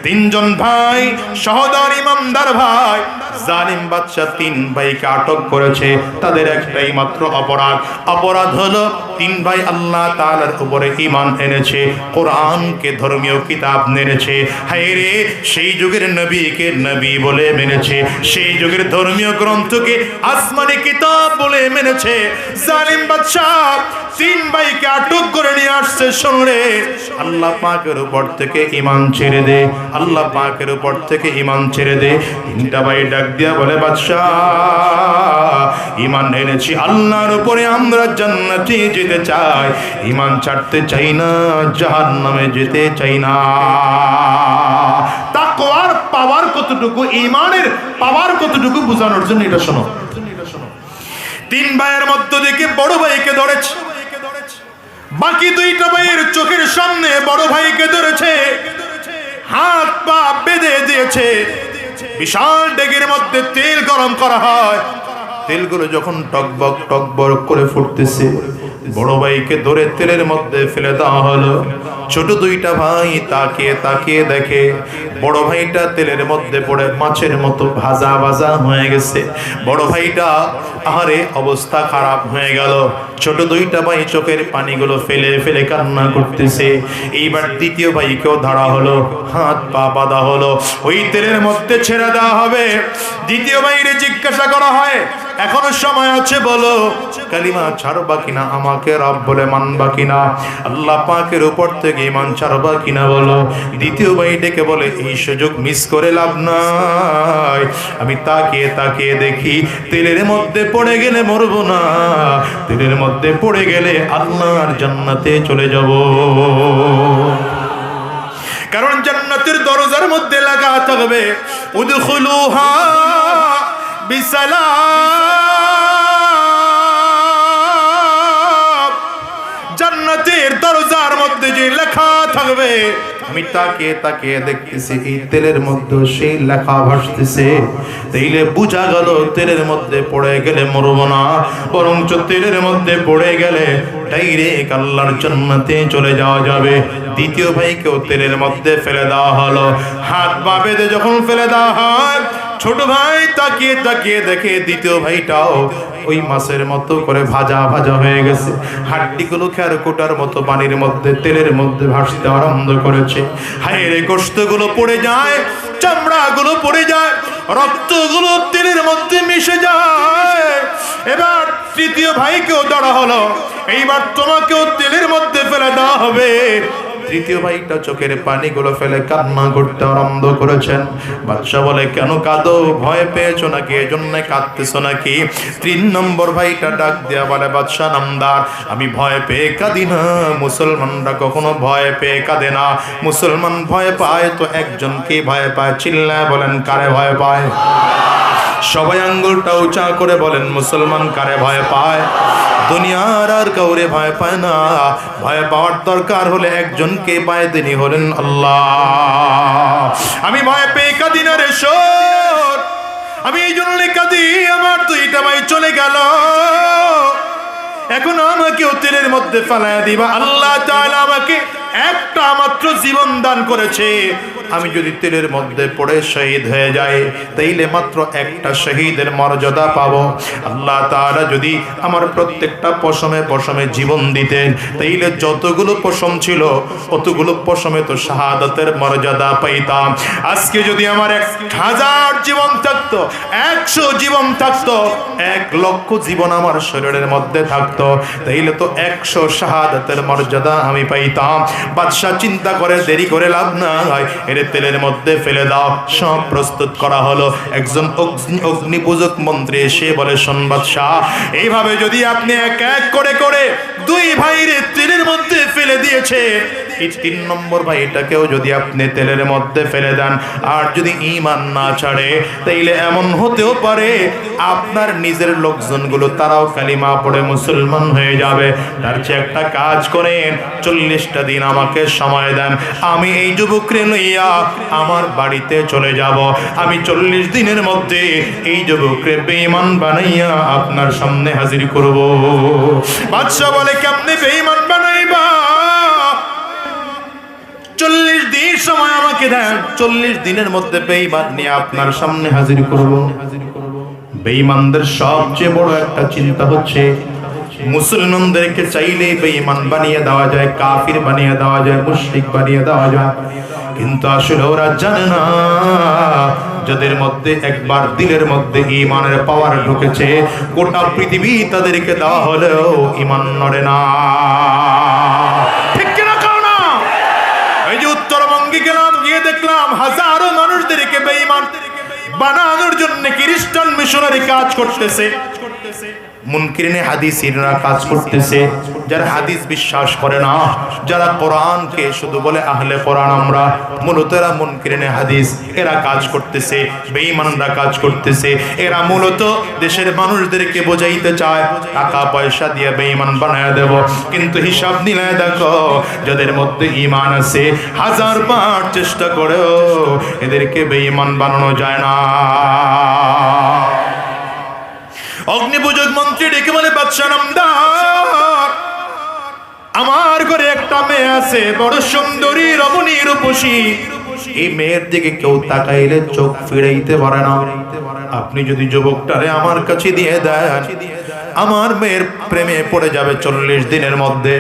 তিনজন ভাই সহদর ইমানদার ভাই, জালিম বাদশা তিন ভাইকে আটক করেছে। তাদের একটাই মাত্র অপরাধ হলো তিন ভাই আল্লাহ তাআলার উপরে ঈমান এনেছে, কোরআনকে ধর্মীয় কিতাব মেনেছে। হায় রে, সেই যুগের নবীকে নবী বলে মেনেছে, সেই যুগের ধর্মীয় গ্রন্থকে আসমানি কিতাব বলে মেনেছে। জালিম বাদশা তিন ভাইকে আটক করে নিয়ে আসছে। শুনলে আল্লাহ পাকের উপর থেকে ঈমান ছেড়ে দে, আল্লাহ পাকের উপর থেকে ঈমান ছেড়ে দে। তিনটা ভাই ডাক দিয়া বলে, বাদশা ঈমান এনেছি আল্লাহর উপরে, আমরা জান্নাতে যেতে চাই, ঈমান ছাড়তে চাই না, জাহান্নামে যেতে চাই না। তাকওয়ার পাওয়ার কতটুকু, ঈমানের পাওয়ার কতটুকু বোঝানোর জন্য এটা শোনো। তিন ভাইয়ের মধ্য থেকে বড় ভাইকে ধরেছে, বাকি দুইটা ভাইয়ের চোখের সামনে বড় ভাইকে ধরেছে, হাত পা বেঁধে দিয়েছে। বিশাল ডেগের মধ্যে তেল গরম করা হয়, তেলগুলো যখন টকবক টকবক করে ফুটতেছে, বড় ভাইকে ধরে তেলের মধ্যে ফেলে দেওয়া হলো। ছোট দুইটা ভাই তাকিয়ে তাকিয়ে দেখে বড় ভাইটা তেলের মধ্যে পড়ে মাছের মতো ভাজা ভাজা হয়ে গেছে। বড় ভাইটা আহারে অবস্থা খারাপ হয়ে গেল। ছোট দুইটা ভাই চোখের পানিগুলো ফেলে ফেলে কান্না করতেছে। এইবার দ্বিতীয় ভাইকেও ধরা হলো, হাত পা বাঁধা হলো, ওই তেলের মধ্যে ছেড়ে দেওয়া হবে। দ্বিতীয় ভাইরে জিজ্ঞাসা করা হয়, এখনো সময় আছে, বলো কালিমা ছাড়বা কিনা, আমাকে রব বলে মানবা কিনা, আল্লাহ পাকের উপর থেকে ঈমান ছাড়বা কিনা বলো। দ্বিতীয় ভাই ডেকে বলে, এই সুযোগ মিস করে লাভ নাই, আমি তাকিয়ে তাকিয়ে দেখি তেলের মধ্যে পড়ে গেলে মরবো না, তেলের মধ্যে পড়ে গেলে আল্লাহর জান্নাতে চলে যাব। কারণ জান্নাতের দরজার মধ্যে লেখা থাকবে, উদখুলুহা বিসালাম। জান্নাতের দরজার মধ্যে যে লেখা থাকবে, আমি তাকিয়ে তাকিয়ে দেখতেছি এই তেলের মধ্যে সেই লেখা ভাসতেছে। তাইলে বুঝা গেল তেলের মধ্যে পড়ে গেলে মরবো না, বরঞ্চ তেলের মধ্যে পড়ে গেলে ডাইরেক্ট আল্লাহর জান্নাতে চলে যাওয়া যাবে। দ্বিতীয় ভাইকেও তেলের মধ্যে ফেলে দেওয়া হলো। হাত পা বেঁধে যখন ফেলে দেওয়া হয়, ছোট ভাই তাকিয়ে তাকিয়ে দেখে দ্বিতীয় ভাইটাও ওই মাছের মতো করে ভাজা ভাজা হয়ে গেছে। হাড্ডিগুলো খেরকোটার মতো পানির মধ্যে তেলের মধ্যে ভাসতে আরম্ভ করেছে। হায় রে, গোশতগুলো পড়ে যায়, চামড়াগুলো পড়ে যায়, রক্তগুলো তেলের মধ্যে মিশে যায়। এবার তৃতীয় ভাইকেও ধরা হলো, এইবার তোমাকেও তেলের মধ্যে ফেলে দেওয়া হবে। তৃতীয় ভাইটা চোখের পানিগুলো ফেলে কান্না করতে আরম্ভ করেছেন। বাদশা বলে, কেন কাঁদো, ভয় পেয়েছো নাকি, এজন্য কাঁদতেছো নাকি? 3 নম্বর ভাইটা ডাক দেয়া বলে, বাদশা নামদার, আমি ভয় পেয়ে কাঁদি না, মুসলমানরা কখনো ভয় পেয়ে কাঁদে না। মুসলমান ভয় পায় তো একজনকে ভয় পায়, চিল্লায় বলেন কারে ভয় পায়? সবাই আঙ্গুলটা উঁচা করে বলেন, মুসলমান কারে ভয় পায়? দুনিয়ার আর কাউরে ভয় পায় না। ভয় পাওয়ার দরকার হলে একজনকে পায়, তিনি হলেন আল্লাহ। আমি ভয় পেয়ে কাঁদি না রে শোন, আমি এই জন্য কাঁদি, আমার দুইটা ভাই চলে গেল, এখন আমাকেও তেলের মধ্যে ফেলায় দিবা। আল্লাহ তাআলা আমাকে একটা মাত্র জীবন দান করেছে, আমি যদি তেলের মধ্যে পড়ে শহীদ হয়ে যায়, তাইলে মাত্র একটা শহীদের মর্যাদা পাবো। আল্লাহ তাআলা যদি আমার প্রত্যেকটা পশমে পশমে জীবন দিতেন, তাইলে যতগুলো পশম ছিল অতগুলো পশমে তো শাহাদাতের মর্যাদা পাইতাম। আজকে যদি আমার 1000 জীবন থাকতো, 100 জীবন থাকতো, 1 লক্ষ জীবন আমার শরীরের মধ্যে থাকতো, তাইলে তো 100 শাহাদাতের মর্যাদা আমি পাইতাম। বাদশা চিন্তা করে, দেরি করে লাভ নাই, এর তেলের মধ্যে ফেলে দাও। সব প্রস্তুত করা হলো। একজন অগ্নি পূজক মন্ত্রী এসে বলে, শোন বাদশা, এইভাবে যদি আপনি এক এক করে করে 2 ভাইরে তেলের মধ্যে ফেলে দিয়েছে, এই 3 নম্বর ভাইটাকেও যদি আপনি তেলের মধ্যে ফেলে দেন, আর যদি ঈমান না ছাড়ে, তাইলে এমন হতেও পারে আপনার নিজের লোকজনগুলো তারাও কালিমা পড়ে মুসলমান হয়ে যাবে। তার চেয়ে একটা কাজ করেন, 40টা দিন আমাকে সময় দেন, আমি এই যুবকরে লইয়া আমার বাড়িতে চলে যাব। আমি 40 দিনের মধ্যে এই যুবকরে বেঈমান বানাইয়া আপনার সামনে হাজির করব। বাদশা বলে, কেমনে বেঈমান বানাইবা? 40 দিন সময় আমাকে দেন, 40 দিনের মধ্যে বেঈমান নিয়ে আপনার সামনে হাজির করব। বেঈমানদের সবচেয়ে বড় একটা চিন্তা হচ্ছে মুসলমানদেরকে চাইলেই বেঈমান বানিয়ে দেওয়া যায়, কাফির বানিয়ে দেওয়া যায়, মুশরিক বানিয়ে দেওয়া যায়। কিন্তু আসলে ওরা জানে না, যাদের মধ্যে একবার দিলের মধ্যে ঈমানের পাওয়ার ঢুকেছে, গোটা পৃথিবী তাদেরকে দেওয়া হলেও ঈমান নড়ে না। ঠিক কিনা কাও না? এই যে উত্তরবঙ্গে গেলাম, গিয়ে দেখলাম হাজারো মানুষদেরকে বেঈমান বানানোর জন্য খ্রিস্টান মিশনারি কাজ করতেছে, মুনকিরিনে হাদিসিরা কাজ করতেছে, যারা হাদিস বিশ্বাস করে না, যারা কোরআনকে শুধু বলে আহলে কোরআন আমরা, মূলত এরা মুনকিরিনে হাদিস, এরা কাজ করতেছে, বেঈমানরা কাজ করতেছে। এরা মূলত দেশের মানুষদেরকে বোঝাইতে চায় টাকা পয়সা দিয়ে বেঈমান বানায় দেব, কিন্তু হিসাব নিলে দেখো যাদের মধ্যে ঈমান আছে হাজার বার চেষ্টা করেও এদেরকে বেঈমান বানানো যায় না। অগ্নিপূজক মন্ত্রী ডেকে বলে, বাদশা নামদার, আমার ঘরে একটা মেয়ে আছে, বড় সুন্দরী রমণী রূপসী, এই মেয়ের দিকে কেউ তাকাইলে চোখ ফিরাইতে পারে না। আপনি যদি যুবকটারে আমার কাছে দিয়ে দেন, আমার মেয়ের প্রেমে পড়ে যাবে 40 দিনের মধ্যে।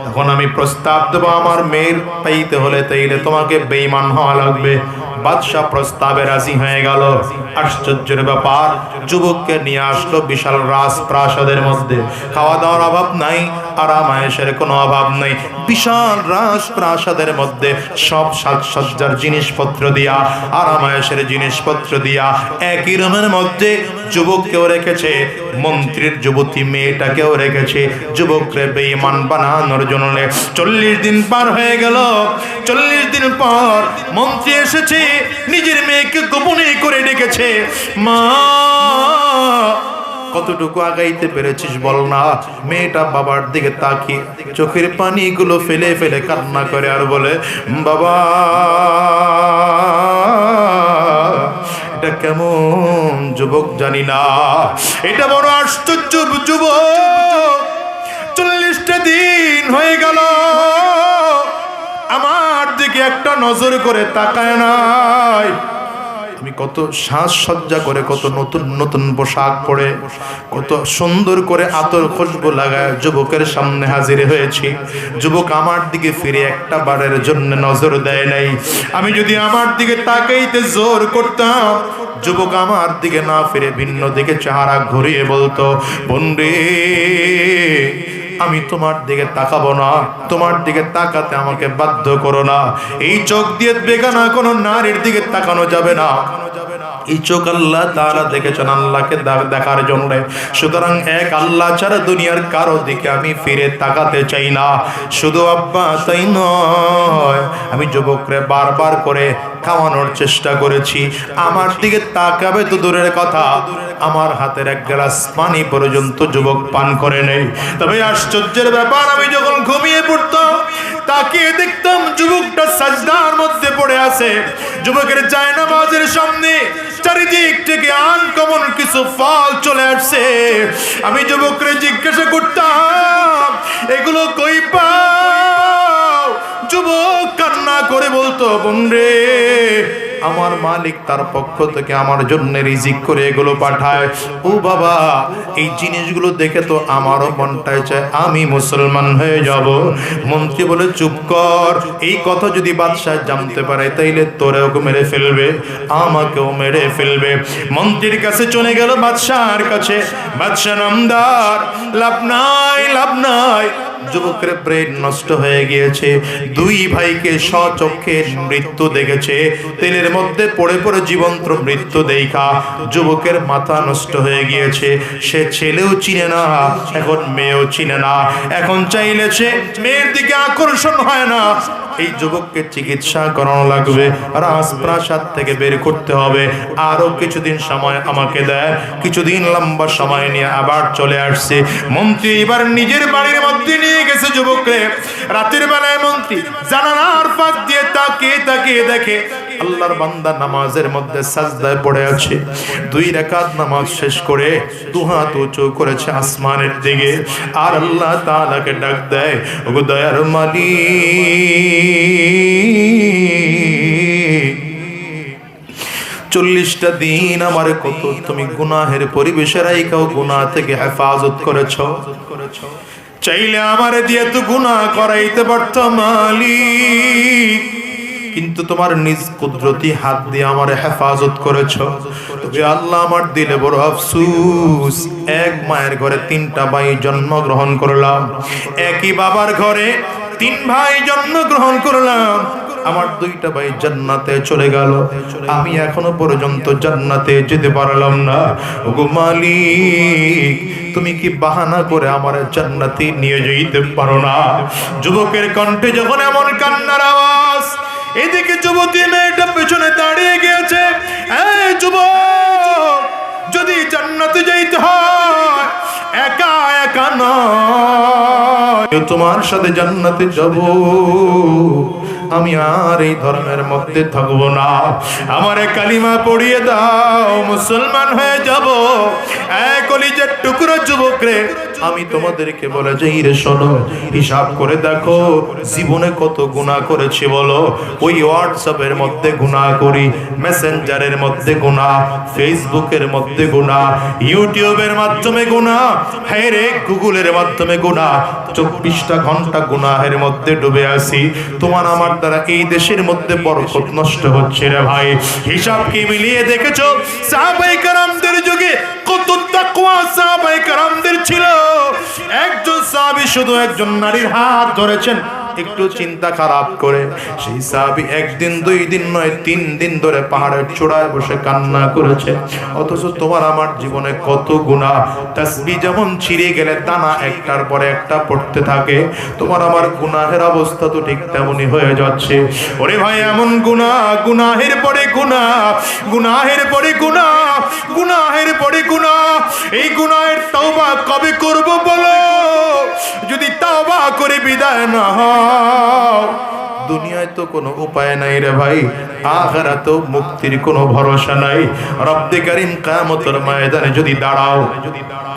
তখন আমি প্রস্তাব দেব, আমার মেয়ের পাইতে হলে তাইলে তোমাকে বেঈমান হওয়া লাগবে। বাদশা প্রস্তাবে রাজি হয়ে গেল। আশ্চর্যের ব্যাপার, যুবককে নিয়ে আসলো বিশাল রাজপ্রাসাদের মধ্যে। খাওয়া দাওয়ার অভাব নাই, আরাম আয়েশের কোনো অভাব নেই। বিশাল রাজপ্রাসাদের মধ্যে সব সাজসজ্জার জিনিসপত্র দিয়া, আরাম আয়েশের জিনিসপত্র দিয়া, একই রুমের মধ্যে যুবককেও রেখেছে, মন্ত্রীর যুবতী মেয়েটাকেও রেখেছে, যুবকরে বেঈমান বানানোর জন্য। 40 দিন পার হয়ে গেল। 40 দিন পর মন্ত্রী এসেছে, নিজের মেয়েকে গোপনে করে ডেকেছে। মা, কতটুকু আগাইতে পেরেছিস বল না? মেয়েটা বাবার দিকে তাকিয়ে চোখের পানিগুলো ফেলে ফেলে কান্না করে আর বলে, বাবা, এটা কেমন যুবক জানি না, এটা বড় আশ্চর্য যুবক। 40টা দিন হয়ে গেল, আমার দিকে একটা নজর করে তাকায় নাই। আমি কত সাজসজ্জা করে, কত নতুন নতুন পোশাক পরে, কত সুন্দর করে আতর খুশবু লাগায় যুবকের সামনে হাজির হয়েছি। যুবক আমার দিকে ফিরে একটা বারের জন্য নজর দেয় নাই। আমি যদি আমার দিকে তাকাইতে জোর করতাম, যুবক আমার দিকে না ফিরে ভিন্ন দিকে চেহারা ঘুরিয়ে বলতো, বন্ধু, আমি তোমার দিকে তাকাবো না, তোমার দিকে তাকাতে আমাকে বাধ্য করো না। এই চোখ দিয়ে বেগানা কোনো নারীর দিকে তাকানো যাবে না। এই চোখ আল্লাহ তাআলা দেখেছেন আল্লাহকে দেখার জন্য। সুতরাং এক আল্লাহ ছাড়া দুনিয়ার কারো দিকে আমি ফিরে তাকাতে চাই না। শুধু আব্বা তাই নয়, আমি যুবকরে বারবার করে খাওয়ানোর চেষ্টা করেছি, আমার দিকে তাকাবে তো দূরের কথা, আমার হাতের এক গ্লাস পানি পর্যন্ত যুবক পান করে নেই। তবে আশ্চর্যের ব্যাপার, আমি যখন ঘুমিয়ে পড়তাম তাকিয়ে দেখতাম যুবকটা সাজদার মধ্যে পড়ে আছে। যুবকের জায়নামাজের সামনে চারিদিক থেকে আনকমন কিছু ফল চলে আসছে। আমি যুবকরে জিজ্ঞাসা করতাম, এগুলো কই পাও? যুবক কান্না করে বলতো, বোনরে, আমার মালিক তার পক্ষ থেকে আমার জন্য রিজিক করে এগুলো পাঠায়। ও বাবা, এই জিনিসগুলো দেখে তো আমারও মনটাই চায় আমি মুসলমান হয়ে যাব। মন্ত্রী বলে, চুপ কর, এই কথা যদি বাদশাহ জানতে পারে তাইলে তোরেও মেরে ফেলবে, আমাকেও মেরে ফেলবে। মন্ত্রীর কাছে চলে গেল, বাদশাহর কাছে। বাদশাহ নামদার, লাভ নাই, লাভ নাই। যুবকের ব্রেন নষ্ট হয়ে গিয়েছে। দুই ভাইকে স্বচক্ষে মৃত্যু দেখেছে, তেলের মধ্যে পড়ে পড়ে জীবন্ত মৃত্যু দেখা যুবকের মাথা নষ্ট হয়ে গিয়েছে। সে ছেলেও চিনে না, এখন মেয়েও চিনে না। এখন চাইলে সে মেয়ের দিকে আকর্ষণ হয় না। এই যুবককে চিকিৎসা করানো লাগবে, রাজপ্রাসাদ থেকে বের করতে হবে। আরো কিছুদিন সময় আমাকে দেয়। কিছুদিন লম্বা সময় নিয়ে আবার চলে আসছে। মন্ত্রী এবার নিজের বাড়ির মধ্যে নিয়ে গেছে যুবককে। রাতের বেলায় মন্ত্রী জানালার ফাঁক দিয়ে তাকিয়ে তাকিয়ে দেখে আল্লাহর বান্দা নামাজের মধ্যে সাজদায় পড়ে আছে, 2 রাকাত নামাজ শেষ করে দুহাত উঁচু করেছে আসমানের দিকে, আর আল্লাহ তাআলাকে ডাক দেয়, ওগো দয়ার মালিক, 40টা দিন আমার কত তুমি গুনাহের পরিবেশে রাইখাও গুনাহ থেকে হেফাজত করেছো, চাইলে আমারে দিয়ে তো গুনাহ করাইতে পারত মালিক, কিন্তু তোমার নিজ কুদরতি হাত দিয়ে আমারে হেফাজত করেছো। তবে আল্লাহ আমার দিলে বড় আফসোস, এক মায়ের ঘরে 3টা ভাই জন্মগ্রহণ করলাম, একই বাবার ঘরে 3 ভাই জন্মগ্রহণ করলাম, আমার 2টা ভাই জান্নাতে চলে গেল, আমি এখনো পর্যন্ত জান্নাতে যেতে পারলাম না। ওগো মালিক, তুমি কি বাহানা করে আমার জান্নাতে নিয়ে যেতে পারো না? যুবকের কণ্ঠে যখন এমন কান্নার আওয়াজ, এদিকে যুবতী মেয়েটা পেছনে দাঁড়িয়ে গিয়েছে। এই যুবক, যদি জান্নাতে যাইতে হয় একা একা নয়, তোমার সাথে জান্নাতে যাব, আমি আর এই ধর্মের মধ্যে থাকবো না, আমারে কালিমা পড়িয়ে দাও, মুসলমান হয়ে যাব। এক কলিজার টুকরো যুবক রে, আমি তোমাদেরকে বলে যাই রে, শোনো, হিসাব করে দেখো জীবনে কত গুনাহ করেছি বলো। ওই হোয়াটসঅ্যাপের মধ্যে গুনাহ করি, মেসেঞ্জারের মধ্যে গুনাহ, ফেসবুকের মধ্যে গুনাহ, ইউটিউবের মাধ্যমে গুনাহ, হ্যাঁ রে গুগলের মাধ্যমে গুনাহ, 24টা ঘন্টা গুনাহের মধ্যে ডুবে আছি। তোমার আমার দ্বারা এই দেশের মধ্যে বরকত নষ্ট হচ্ছে রে ভাই। হিসাব কি মিলিয়ে দেখেছো? সাহাবায়ে কেরামদের যুগে কত তাকওয়া সাহাবায়ে কেরামদের ছিল। একজন সাহাবী শুধু একজন নারীর হাত ধরেছেন, একটু চিন্তা খারাপ করে সেই সাহাবী 1 দিন 2 দিন নয় 3 দিন ধরে পাহাড়ের চূড়ায় বসে কান্না করেছে। অথচ তোমার আমার জীবনে কত গুনাহ, তাসবিহ যেমন ছিঁড়ে গেলে দানা একটার পরে একটা পড়তে থাকে, তোমার আমার গুনাহের অবস্থা তো ঠিক তেমনই হয়ে যাচ্ছে। ওরে ভাই, এমন গুনাহ, গুনাহের পরে গুনাহ, গুনাহের পরে গুনাহ, গুনাহের পরে গুনাহ। এই গুনাহের তওবা কবে করব বলো? যদি তওবা করে বিদায় না হও, দুনিয়ায় তো কোনো উপায় নাই রে ভাই, আখিরাতেও মুক্তির কোনো ভরসা নাই। রব্বে কারীম কিয়ামতের ময়দানে যদি দাঁড়াও,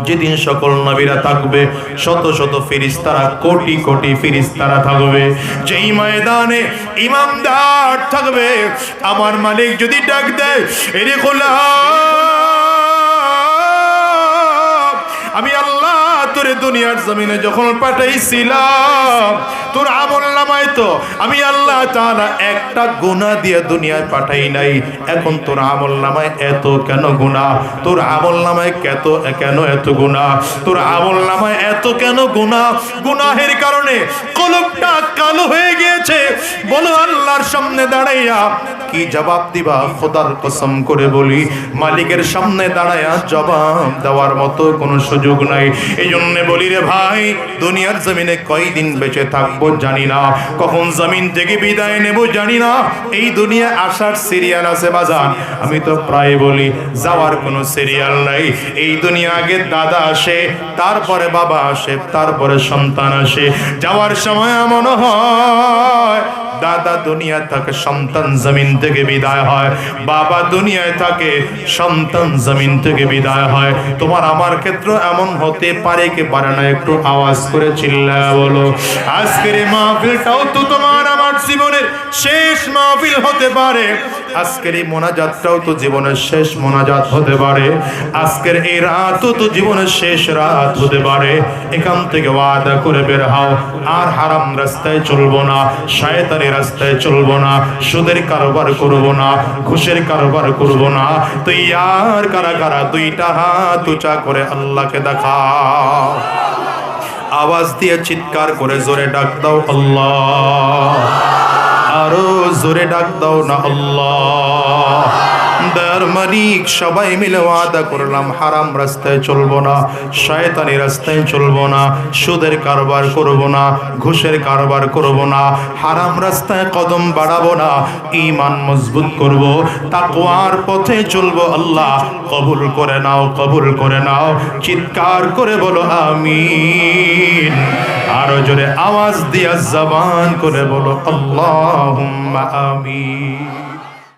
যেদিন সকল নবীরা থাকবে, শত শত ফেরেশতারা, কোটি কোটি ফেরেশতারা থাকবে, যেই ময়দানে ইমানদার থাকবে, আমার মালিক যদি ডাক দেয়, এরে গোলাম, আমি আল্লাহ তোরে দুনিয়ার জমিনে যখন পাঠাইছিলাম, তোর আমলনামায় তো আমি আল্লাহ তাআলা একটা গুনাহ দিয়ে দুনিয়ায় পাঠাই নাই, এখন তোর আমলনামায় এত কেন গুনাহ? তোর আমলনামায় কেন এত গুনাহ? তোর আমলনামায় এত কেন গুনাহ? গুনাহের কারণে কলবটা কালো হয়ে গিয়েছে। বলো আল্লাহর সামনে দাঁড়াইয়া কি জবাব দিবা? খোদার কসম করে বলি, মালিকের সামনে দাঁড়াইয়া জবাব দেওয়ার মতো কোনো সুযোগ নাই। এই জন্য বলি রে ভাই, দুনিয়ার জমিনে কয়দিন বেঁচে থাকবো জানি না, কখন জমিন থেকে বিদায় নেব জানি না। এই দুনিয়া আসার সিরিয়াল আছে বাজান, আমি তো প্রায় বলি যাওয়ার কোনো সিরিয়াল নাই। এই দুনিয়া আগে দাদা আসে, তারপরে বাবা আসে, তারপরে সন্তান আসে। যাওয়ার সময় এমন হয় দাদা দুনিয়া থাকে, সন্তান জমিন থেকে বিদায় হয়, বাবা দুনিয়ায় থাকে, সন্তান জমিন থেকে বিদায় হয়। তোমার আমার ক্ষেত্রে এমন হতে পারে কি পারে না? একটু আওয়াজ করে চিল্লায়া বলো। আজকের এই মাহফিলটাও তো তোমার আমার জীবনের শেষ মাহফিল হতে পারে। আজকের এই মোনাজাতটাও তো জীবনের শেষ মোনাজাত হতে পারে। আজকের এই রাতও তো জীবনের শেষ রাত হতে পারে। এখান থেকে ওয়াদা করে বের হও, আর হারাম রাস্তায় চলবো না, শয়তানি রাস্তায় চলবো না, সুদের কারবার করব না, ঘুষের কারবার করব না। তো ইয়ার কারা কারা 2টা হাত উঁচা করে আল্লাহকে দেখাও, আওয়াজ দিয়ে চিৎকার করে জোরে ডাক দাও আল্লাহ, আরো জোরে ডাক দাও না আল্লাহ। দয়ার মালিক, সবাই মিলে ওয়াদা করলাম হারাম রাস্তায় চলবো না, শয়তানি রাস্তায় চলবো না, সুদের কারবার করব না, ঘুষের কারবার করব না, হারাম রাস্তায় কদম বাড়াবো না, ঈমান মজবুত করব, তাকওয়ার পথে চলবো। আল্লাহ কবুল করে নাও, কবুল করে নাও। চিৎকার করে বলো আমিন। আরো জোরে আওয়াজ দিয়া জবান করে বলো আল্লাহুম্মা আমিন।